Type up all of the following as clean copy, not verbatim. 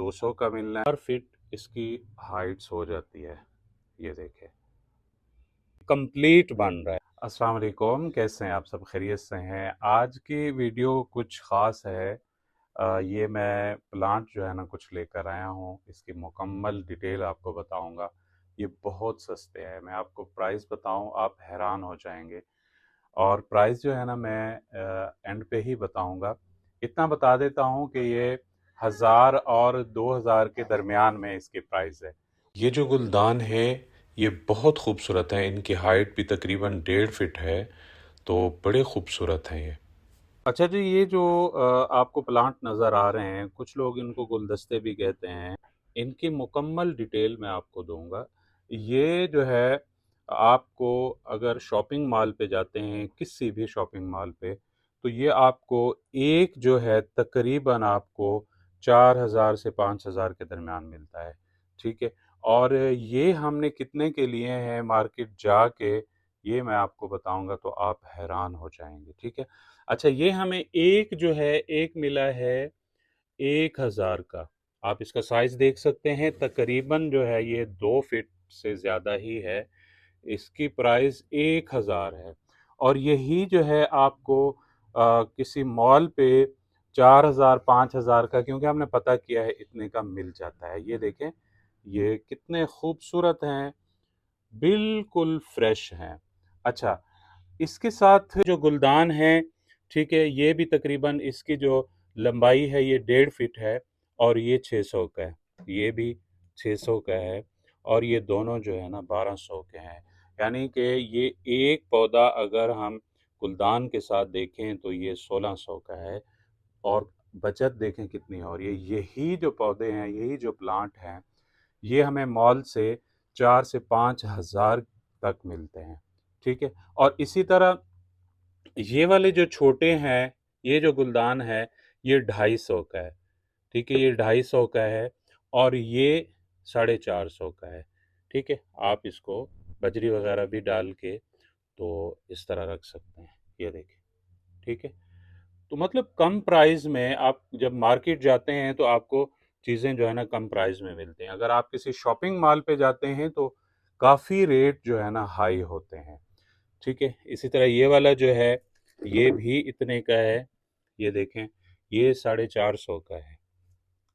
200 का मिलना है। 4 फीट इसकी हाइट्स हो जाती है, ये देखें कंप्लीट बन रहा है। अस्सलाम वालेकुम, कैसे हैं आप सब? खैरियत से हैं? आज की वीडियो कुछ ख़ास है। ये मैं प्लांट जो है ना कुछ लेकर आया हूँ, इसकी मुकम्मल डिटेल आपको बताऊंगा। ये बहुत सस्ते हैं, मैं आपको प्राइस बताऊं आप हैरान हो जाएंगे। और प्राइस जो है ना मैं एंड पे ही बताऊंगा। इतना बता देता हूँ कि ये 1000 और 2000 के दरमियान में इसकी प्राइस है। ये जो गुलदान है ये बहुत खूबसूरत है, इनकी हाइट भी तकरीबन 1.5 फीट है, तो बड़े खूबसूरत हैं ये। अच्छा जी, ये जो आपको प्लांट नज़र आ रहे हैं, कुछ लोग इनको गुलदस्ते भी कहते हैं। इनकी मुकम्मल डिटेल मैं आपको दूंगा। ये जो है आपको अगर शॉपिंग मॉल पे जाते हैं, किसी भी शॉपिंग मॉल पे, तो ये आपको एक जो है तकरीबन आपको 4000 से 5000 के दरमियान मिलता है। ठीक है। और ये हमने कितने के लिए हैं मार्केट जाके, ये मैं आपको बताऊंगा तो आप हैरान हो जाएंगे। ठीक है। अच्छा, ये हमें एक जो है एक मिला है 1000 का। आप इसका साइज देख सकते हैं, तकरीबन जो है ये 2 फीट से ज़्यादा ही है। इसकी प्राइस 1000 है। और यही जो है आपको किसी मॉल पे 4000 5000 का, क्योंकि हमने पता किया है, इतने का मिल जाता है। ये देखें, ये कितने खूबसूरत हैं, बिल्कुल फ्रेश हैं। अच्छा, इसके साथ जो गुलदान है, ठीक है, ये भी तकरीबन इसकी जो लंबाई है ये 1.5 फीट है, और ये 600 का है। ये भी 600 का है, और ये दोनों जो है ना 1200 के हैं। यानी कि ये एक पौधा अगर हम गुलदान के साथ देखें तो ये 1600 का है। और बचत देखें कितनी है। और ये यही जो पौधे हैं, यही जो प्लांट हैं, ये हमें मॉल से 4 से 5000 तक मिलते हैं। ठीक है। और इसी तरह ये वाले जो छोटे हैं, ये जो गुलदान है, ये 250 का है। ठीक है, ये 250 का है, और ये 450 का है। ठीक है। आप इसको बजरी वगैरह भी डाल के तो इस तरह रख सकते हैं। ये देखिए। ठीक है। तो मतलब कम प्राइस में आप जब मार्केट जाते हैं तो आपको चीज़ें जो है ना कम प्राइस में मिलती हैं। अगर आप किसी शॉपिंग मॉल पे जाते हैं तो काफ़ी रेट जो है ना हाई होते हैं। ठीक है। इसी तरह ये वाला जो है, ये भी इतने का है। ये देखें, ये 450 का है।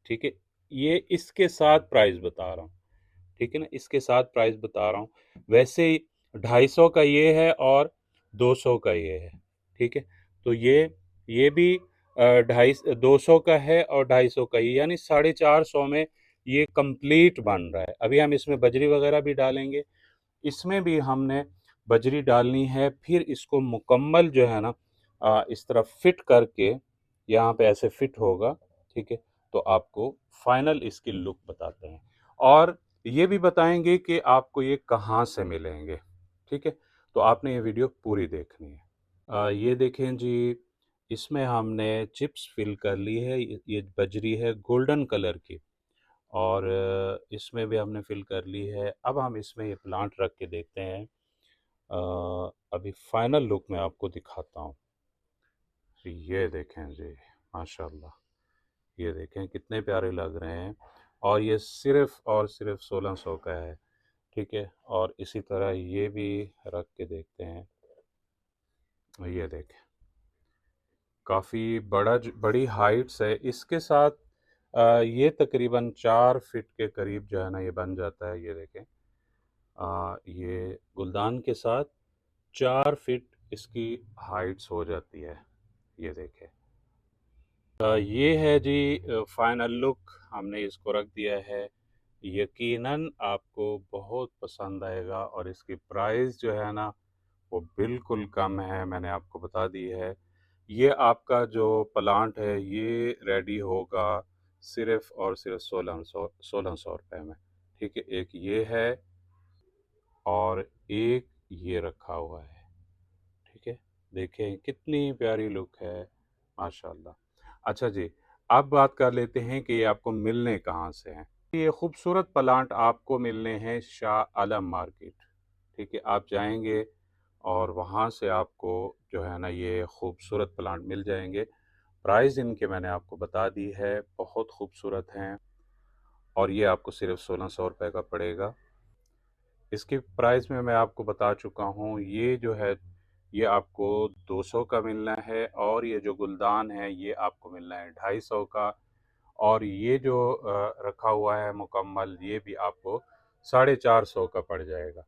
ठीक है। ये इसके साथ प्राइस बता रहा हूँ। ठीक है ना, इसके साथ प्राइस बता रहा हूँ। वैसे 250 का ये है, और 200 का ये है। ठीक है। तो ये भी 200 का है, और 250 का ये, यानी 450 में ये कंप्लीट बन रहा है। अभी हम इसमें बजरी वगैरह भी डालेंगे। इसमें भी हमने बजरी डालनी है, फिर इसको मुकम्मल जो है ना इस तरह फिट करके, यहाँ पे ऐसे फिट होगा। ठीक है। तो आपको फाइनल इसकी लुक बताते हैं, और ये भी बताएंगे कि आपको ये कहाँ से मिलेंगे। ठीक है। तो आपने ये वीडियो पूरी देखनी है। ये देखें जी, इसमें हमने चिप्स फिल कर ली है। ये बजरी है गोल्डन कलर की, और इसमें भी हमने फिल कर ली है। अब हम इसमें ये प्लांट रख के देखते हैं। अभी फाइनल लुक मैं आपको दिखाता हूँ। ये देखें जी, माशाल्लाह। ये देखें कितने प्यारे लग रहे हैं, और ये सिर्फ़ और सिर्फ 1600 का है। ठीक है। और इसी तरह ये भी रख के देखते हैं। ये देखें, काफ़ी बड़ी हाइट्स है इसके साथ। ये तकरीबन 4 फीट के करीब जो है ना ये बन जाता है। ये देखें, ये गुलदान के साथ 4 फीट इसकी हाइट्स हो जाती है। ये देखें। ये है जी फाइनल लुक, हमने इसको रख दिया है। यकीनन आपको बहुत पसंद आएगा, और इसकी प्राइस जो है ना वो बिल्कुल कम है, मैंने आपको बता दी है। ये आपका जो प्लांट है ये रेडी होगा सिर्फ़ और सिर्फ 1600 रुपये में। ठीक है। एक ये है, और एक ये रखा हुआ है। ठीक है। देखें कितनी प्यारी लुक है, माशाल्लाह। अच्छा जी, अब बात कर लेते हैं कि ये आपको मिलने कहाँ से हैं। ये खूबसूरत प्लांट आपको मिलने हैं शाह आलम मार्केट। ठीक है। आप जाएंगे और वहाँ से आपको जो है ना ये खूबसूरत प्लांट मिल जाएंगे। प्राइस इनके मैंने आपको बता दी है, बहुत खूबसूरत हैं। और ये आपको सिर्फ 1600 रुपये का पड़ेगा। इसकी प्राइस में मैं आपको बता चुका हूँ, ये जो है ये आपको 200 का मिलना है, और ये जो गुलदान है ये आपको मिलना है 250 का, और ये जो रखा हुआ है मुकम्मल, ये भी आपको 450 का पड़ जाएगा।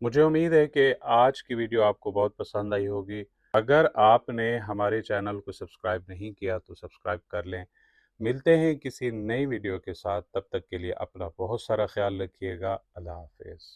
मुझे उम्मीद है कि आज की वीडियो आपको बहुत पसंद आई होगी। अगर आपने हमारे चैनल को सब्सक्राइब नहीं किया तो सब्सक्राइब कर लें। मिलते हैं किसी नई वीडियो के साथ, तब तक के लिए अपना बहुत सारा ख्याल रखिएगा। अल्लाह हाफ़िज़।